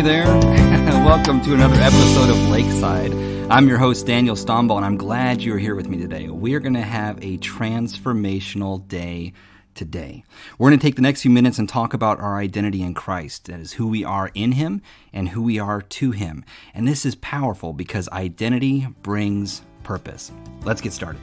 Hey there, welcome to another episode of Lakeside. I'm your host, Daniel Stomball, and I'm glad you're here with me today. We're going to have a transformational day today. We're going to take the next few minutes and talk about our identity in Christ. That is who we are in Him and who we are to Him. And this is powerful because identity brings purpose. Let's get started.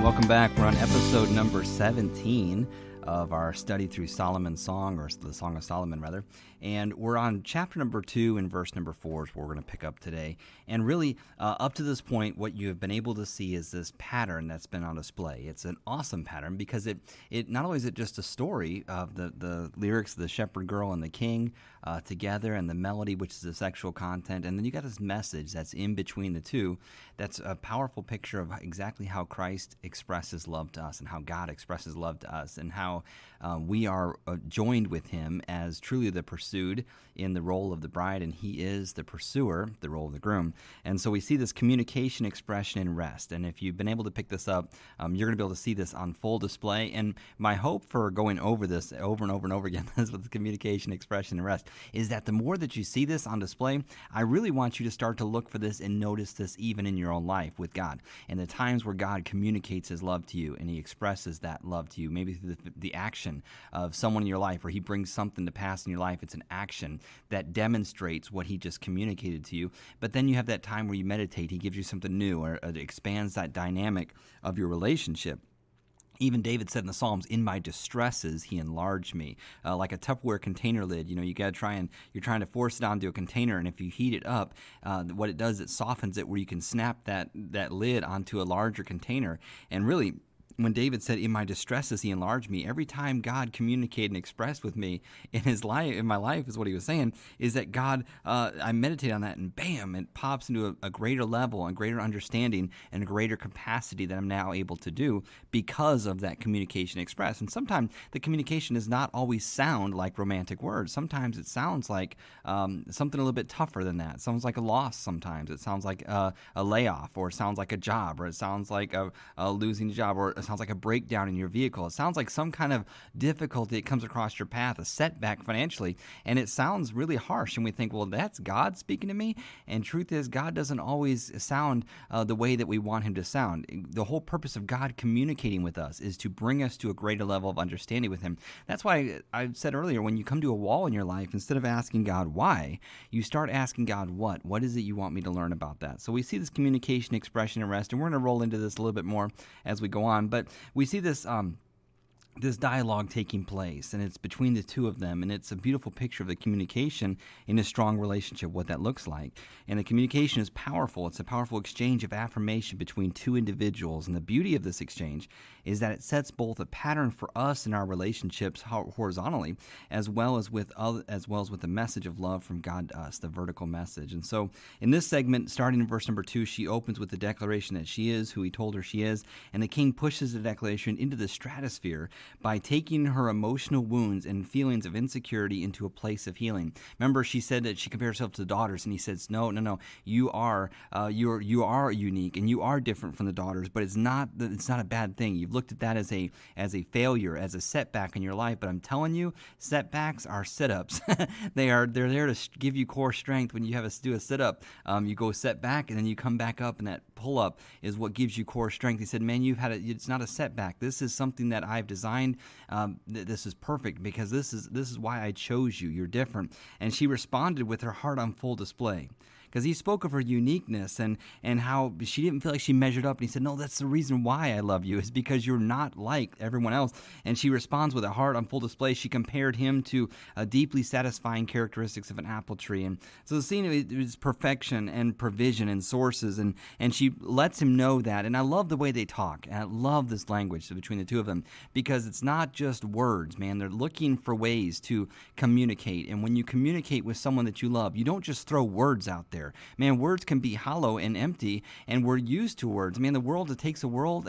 Welcome back. We're on episode number 17 of our study through Solomon's Song, or the Song of Solomon, rather. And we're on chapter number 2 and verse number 4 is where we're going to pick up today. And really, up to this point, what you have been able to see is this pattern that's been on display. It's an awesome pattern because it not only is it just a story of the lyrics of the shepherd girl and the king together, and the melody, which is the sexual content, and then you got this message that's in between the two. That's a powerful picture of exactly how Christ expresses love to us and how God expresses love to us and how we are joined with Him as truly the pursued in the role of the bride, and He is the pursuer, the role of the groom. And so we see this communication, expression, and rest. And if you've been able to pick this up, you're going to be able to see this on full display. And my hope for going over this over and over and over again with the communication, expression, and rest is that the more that you see this on display, I really want you to start to look for this and notice this even in your own life with God. And the times where God communicates His love to you and He expresses that love to you, maybe through the action of someone in your life, or He brings something to pass in your life. It's an action that demonstrates what He just communicated to you. But then you have that time where you meditate. He gives you something new, or it expands that dynamic of your relationship. Even David said in the Psalms, "In my distresses, He enlarged me." Like a Tupperware container lid, you got to you're trying to force it onto a container, and if you heat it up, what it does, it softens it where you can snap that lid onto a larger container. And really, when David said, "In my distresses, He enlarged me," every time God communicated and expressed with me in my life, is what He was saying, is that God, I meditate on that, and bam, it pops into a greater level, and greater understanding, and a greater capacity that I'm now able to do because of that communication express. And sometimes the communication does not always sound like romantic words. Sometimes it sounds like something a little bit tougher than that. It sounds like a loss sometimes. It sounds like a layoff, or it sounds like a job, or it sounds like a losing a job, or it sounds like a breakdown in your vehicle. It sounds like some kind of difficulty that comes across your path, a setback financially, and it sounds really harsh. And we think, well, that's God speaking to me. And truth is, God doesn't always sound the way that we want Him to sound. The whole purpose of God communicating with us is to bring us to a greater level of understanding with Him. That's why I said earlier, when you come to a wall in your life, instead of asking God why, you start asking God what. What is it you want me to learn about that? So we see this communication, expression, and rest, and we're going to roll into this a little bit more as we go on. But we see this dialogue taking place, and it's between the two of them, and it's a beautiful picture of the communication in a strong relationship, what that looks like. And the communication is powerful. It's a powerful exchange of affirmation between two individuals, and the beauty of this exchange is that it sets both a pattern for us in our relationships horizontally, as well as with the message of love from God to us, the vertical message. And so in this segment, starting in verse number 2, she opens with the declaration that she is who He told her she is, and the king pushes the declaration into the stratosphere by taking her emotional wounds and feelings of insecurity into a place of healing. Remember, she said that she compared herself to the daughters, and he says, no, you are unique, and you are different from the daughters, but it's not a bad thing. You've looked at that as a failure, as a setback in your life, but I'm telling you, setbacks are sit-ups. They're there to give you core strength. When you have to do a sit-up, you go set back, and then you come back up, and that pull-up is what gives you core strength. He said, man, it's not a setback. This is something that I've designed. This is perfect because this is why I chose you. You're different. And she responded with her heart on full display. because he spoke of her uniqueness and how she didn't feel like she measured up. And he said, no, that's the reason why I love you, is because you're not like everyone else. And she responds with a heart on full display. She compared him to deeply satisfying characteristics of an apple tree. And so the scene is perfection and provision and sources, and she lets him know that. And I love the way they talk. And I love this language between the two of them, because it's not just words, man. They're looking for ways to communicate. And when you communicate with someone that you love, you don't just throw words out there. Man, words can be hollow and empty, and we're used to words. Man, the world, it takes a word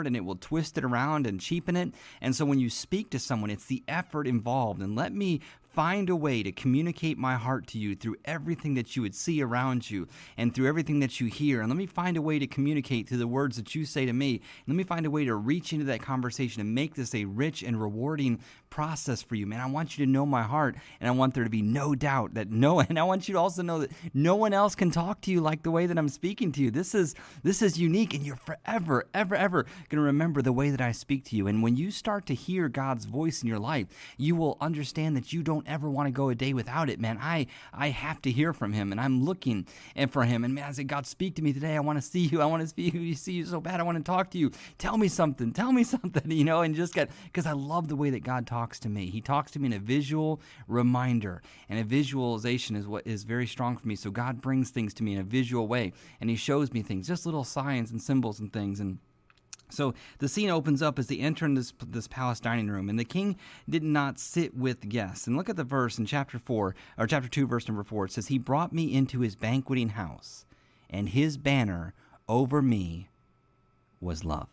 and it will twist it around and cheapen it. And so when you speak to someone, it's the effort involved. And let me find a way to communicate my heart to you through everything that you would see around you and through everything that you hear. And let me find a way to communicate through the words that you say to me. And let me find a way to reach into that conversation and make this a rich and rewarding process for you, man. I want you to know my heart, and I want there to be no doubt that and I want you to also know that no one else can talk to you like the way that I'm speaking to you. This is unique, and you're forever, ever going to remember the way that I speak to you. And when you start to hear God's voice in your life, you will understand that you don't ever want to go a day without it, man. I have to hear from him, and I'm looking for him. And man, I say, God, speak to me today. I want to see you. I want to see you so bad. I want to talk to you. Tell me something, and just because I love the way that God talks to me. He talks to me in a visual reminder, and a visualization is what is very strong for me. So God brings things to me in a visual way, and he shows me things, just little signs and symbols and things. And so the scene opens up as they enter in this palace dining room, and the king did not sit with guests. And look at the verse in chapter 2, verse number 4. It says, he brought me into his banqueting house, and his banner over me was love.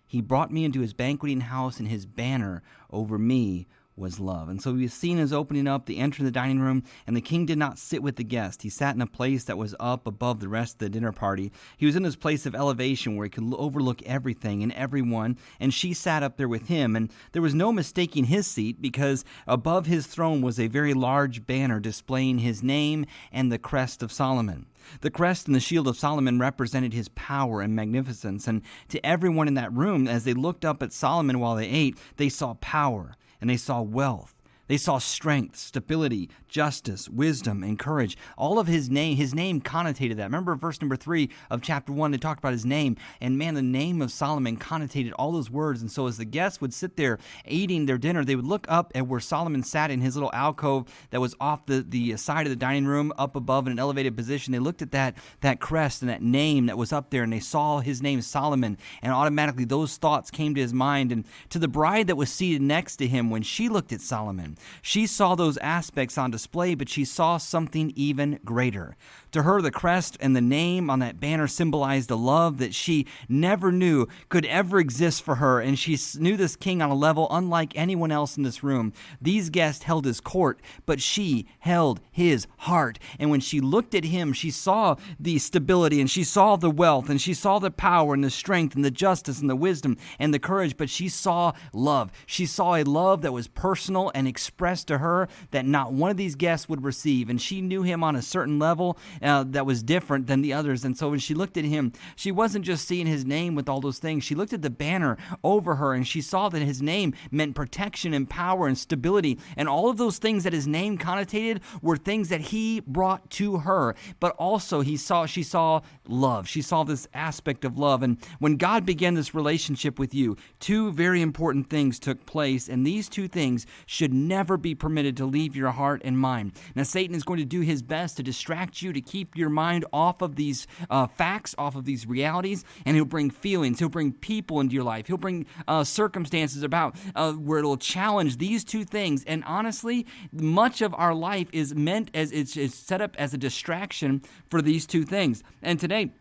He brought me into his banqueting house, and his banner over me was love. And so the scene is opening up. They enter the dining room, and the king did not sit with the guest. He sat in a place that was up above the rest of the dinner party. He was in his place of elevation where he could overlook everything and everyone, and she sat up there with him. And there was no mistaking his seat, because above his throne was a very large banner displaying his name and the crest of Solomon. The crest and the shield of Solomon represented his power and magnificence, and to everyone in that room, as they looked up at Solomon while they ate, they saw power and they saw wealth. They saw strength, stability, justice, wisdom, and courage. All of his name connotated that. Remember verse number 3 of chapter 1, they talked about his name. And man, the name of Solomon connotated all those words. And so as the guests would sit there eating their dinner, they would look up at where Solomon sat in his little alcove that was off the side of the dining room, up above in an elevated position. They looked at that crest and that name that was up there, and they saw his name, Solomon. And automatically those thoughts came to his mind. And to the bride that was seated next to him, when she looked at Solomon, she saw those aspects on display, but she saw something even greater. To her, the crest and the name on that banner symbolized a love that she never knew could ever exist for her, and she knew this king on a level unlike anyone else in this room. These guests held his court, but she held his heart. And when she looked at him, she saw the stability, and she saw the wealth, and she saw the power and the strength and the justice and the wisdom and the courage, but she saw love. She saw a love that was personal and expressed to her that not one of these guests would receive, and she knew him on a certain level that was different than the others. And so when she looked at him, she wasn't just seeing his name with all those things. She looked at the banner over her, and she saw that his name meant protection and power and stability, and all of those things that his name connotated were things that he brought to her. But also she saw love. She saw this aspect of love. And when God began this relationship with you, two very important things took place, and these two things should never be permitted to leave your heart and mind. Now, Satan is going to do his best to distract you, to keep your mind off of these facts, off of these realities, and he'll bring feelings, he'll bring people into your life, he'll bring circumstances about where it'll challenge these two things. And honestly, much of our life is meant as it's set up as a distraction for these two things. And today,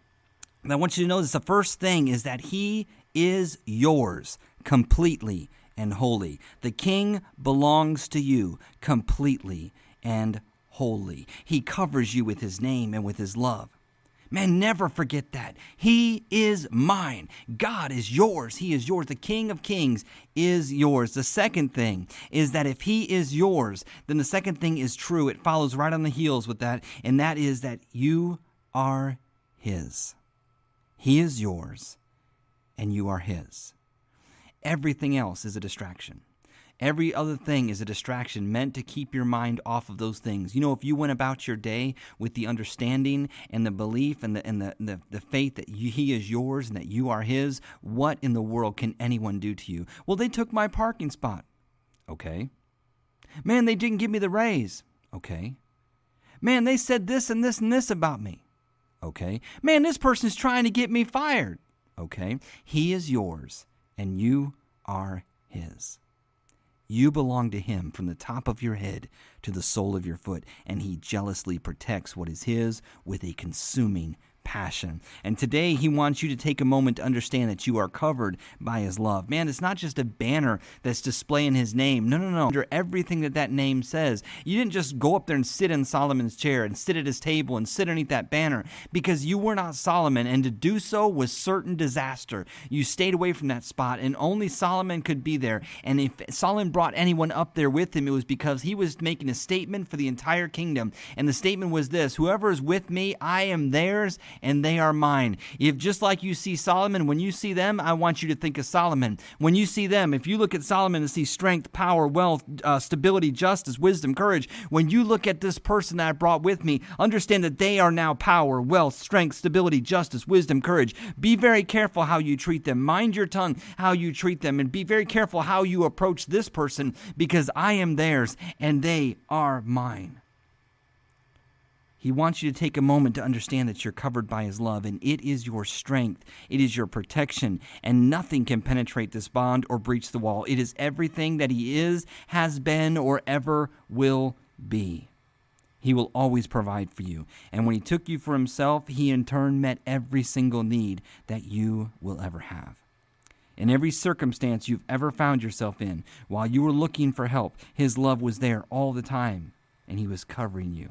I want you to know this. The first thing is that he is yours completely and wholly. The king belongs to you completely and wholly. He covers you with his name and with his love. Man, never forget that. He is mine. God is yours. He is yours. The King of Kings is yours. The second thing is that if he is yours, then the second thing is true. It follows right on the heels with that, and that is that you are his. He is yours, and you are his. Everything else is a distraction. Every other thing is a distraction meant to keep your mind off of those things. You know, if you went about your day with the understanding and the belief and the faith that he is yours and that you are his, what in the world can anyone do to you? Well, they took my parking spot. Okay. Man, they didn't give me the raise. Okay. Man, they said this and this and this about me. Okay. Man, this person's trying to get me fired. Okay. He is yours and you are his. You belong to him from the top of your head to the sole of your foot, and he jealously protects what is his with a consuming passion. And today he wants you to take a moment to understand that you are covered by his love. Man, it's not just a banner that's displaying his name. No. Under everything that name says, you didn't just go up there and sit in Solomon's chair and sit at his table and sit underneath that banner because you were not Solomon, and to do so was certain disaster. You stayed away from that spot, and only Solomon could be there. And if Solomon brought anyone up there with him, it was because he was making a statement for the entire kingdom. And the statement was this: whoever is with me, I am theirs, and they are mine. If just like you see Solomon, when you see them, I want you to think of Solomon. When you see them, if you look at Solomon and see strength, power, wealth, stability, justice, wisdom, courage, when you look at this person that I brought with me, understand that they are now power, wealth, strength, stability, justice, wisdom, courage. Be very careful how you treat them. Mind your tongue how you treat them, and be very careful how you approach this person, because I am theirs and they are mine. He wants you to take a moment to understand that you're covered by his love, and it is your strength. It is your protection, and nothing can penetrate this bond or breach the wall. It is everything that he is, has been, or ever will be. He will always provide for you. And when he took you for himself, he in turn met every single need that you will ever have. In every circumstance you've ever found yourself in, while you were looking for help, his love was there all the time, and he was covering you.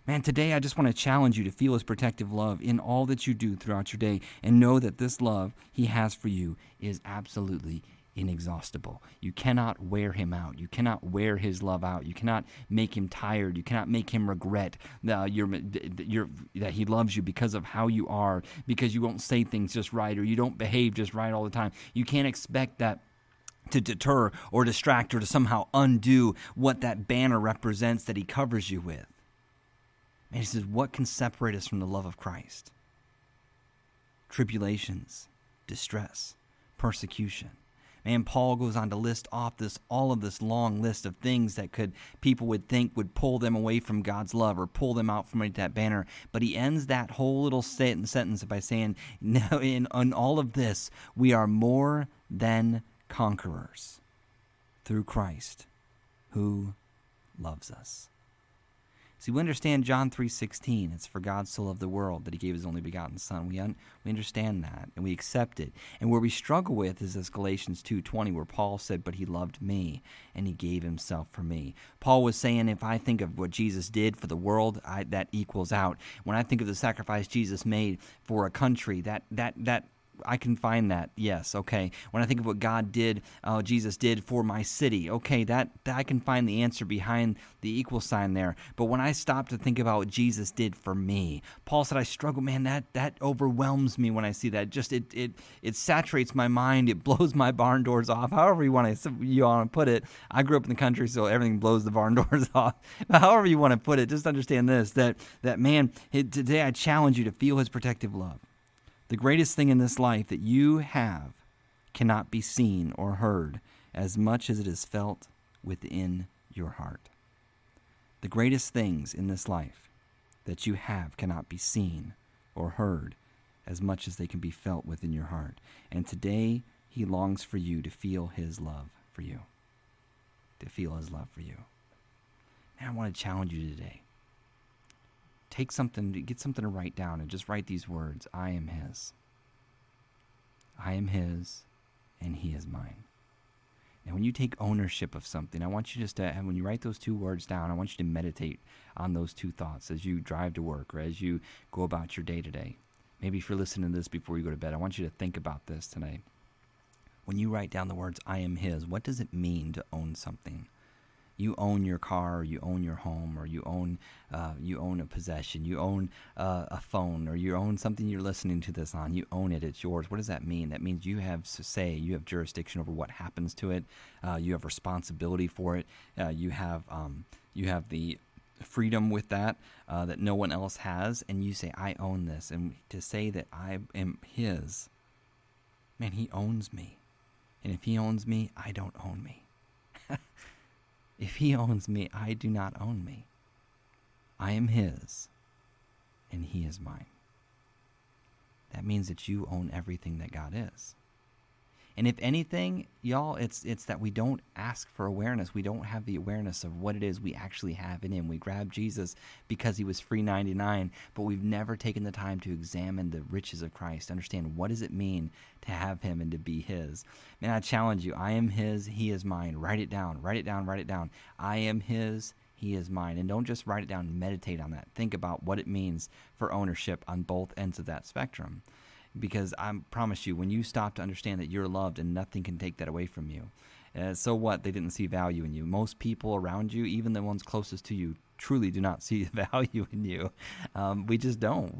Man, today I just want to challenge you to feel his protective love in all that you do throughout your day, and know that this love he has for you is absolutely inexhaustible. You cannot wear him out. You cannot wear his love out. You cannot make him tired. You cannot make him regret that he loves you because of how you are, because you won't say things just right, or you don't behave just right all the time. You can't expect that to deter or distract or to somehow undo what that banner represents that he covers you with. And he says, what can separate us from the love of Christ? Tribulations, distress, persecution. Man, Paul goes on to list off all of this long list of things that people would think would pull them away from God's love or pull them out from that banner. But he ends that whole little sentence by saying, "No, in all of this, we are more than conquerors through Christ who loves us." See, we understand John 3:16. It's for God so loved the world that he gave his only begotten Son. We understand that, and we accept it. And where we struggle with is this Galatians 2:20, where Paul said, "But he loved me, and he gave himself for me." Paul was saying, if I think of what Jesus did for the world, that equals out. When I think of the sacrifice Jesus made for a country, that I can find that. Yes, okay. When I think of what Jesus did for my city, okay, that I can find the answer behind the equal sign there. But when I stop to think about what Jesus did for me, Paul said, I struggle, man, that overwhelms me when I see that. Just it saturates my mind. It blows my barn doors off. However you want to put it. I grew up in the country, so everything blows the barn doors off. But however you want to put it, just understand this, that man, today I challenge you to feel his protective love. The greatest thing in this life that you have cannot be seen or heard as much as it is felt within your heart. The greatest things in this life that you have cannot be seen or heard as much as they can be felt within your heart. And today, he longs for you to feel his love for you. To feel his love for you. Man, I want to challenge you today. Get something to write down, and just write these words: I am his. I am his, and he is mine. Now, when you take ownership of something, I want you just to, when you write those two words down, I want you to meditate on those two thoughts as you drive to work or as you go about your day to day. Maybe if you're listening to this before you go to bed, I want you to think about this tonight. When you write down the words, I am his, what does it mean to own something? You own your car, or you own your home, or you own a possession, you own a phone, or you own something you're listening to this on. You own it; it's yours. What does that mean? That means you have say, you have jurisdiction over what happens to it. You have responsibility for it. You have the freedom with that that no one else has, and you say, I own this. And to say that I am his, man, he owns me. And if he owns me, I don't own me. If he owns me, I do not own me. I am his, and he is mine. That means that you own everything that God is. And if anything, y'all, it's that we don't ask for awareness. We don't have the awareness of what it is we actually have in him. We grab Jesus because he was free 99, but we've never taken the time to examine the riches of Christ, understand what does it mean to have him and to be his. Man, I challenge you. I am his, he is mine. Write it down, write it down, write it down. I am his, he is mine. And don't just write it down, meditate on that. Think about what it means for ownership on both ends of that spectrum. Because I promise you, when you stop to understand that you're loved and nothing can take that away from you, so what? They didn't see value in you. Most people around you, even the ones closest to you, truly do not see value in you. We just don't.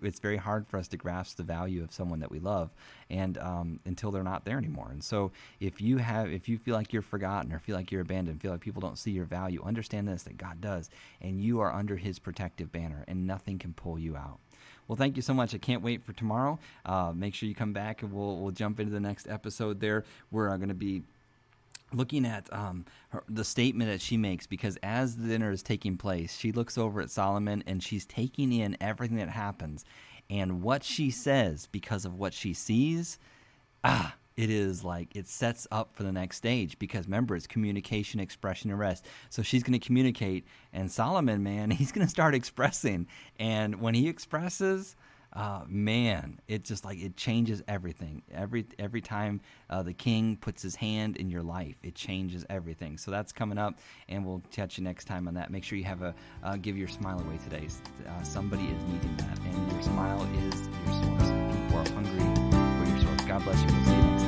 It's very hard for us to grasp the value of someone that we love, and until they're not there anymore. And so, if you feel like you're forgotten or feel like you're abandoned, feel like people don't see your value, understand this: that God does, and you are under His protective banner, and nothing can pull you out. Well, thank you so much. I can't wait for tomorrow. Make sure you come back, and we'll jump into the next episode there. We're going to be looking at the statement that she makes, because as the dinner is taking place, she looks over at Solomon, and she's taking in everything that happens. And what she says, because of what she sees, it is like it sets up for the next stage, because remember, it's communication, expression, and rest. So she's going to communicate, and Solomon, man, he's going to start expressing. And when he expresses, man, it just like it changes everything. Every time the king puts his hand in your life, it changes everything. So that's coming up, and we'll catch you next time on that. Make sure you have give your smile away today. Somebody is needing that, and your smile is your source. People are hungry for your source. God bless you. We'll see you next time.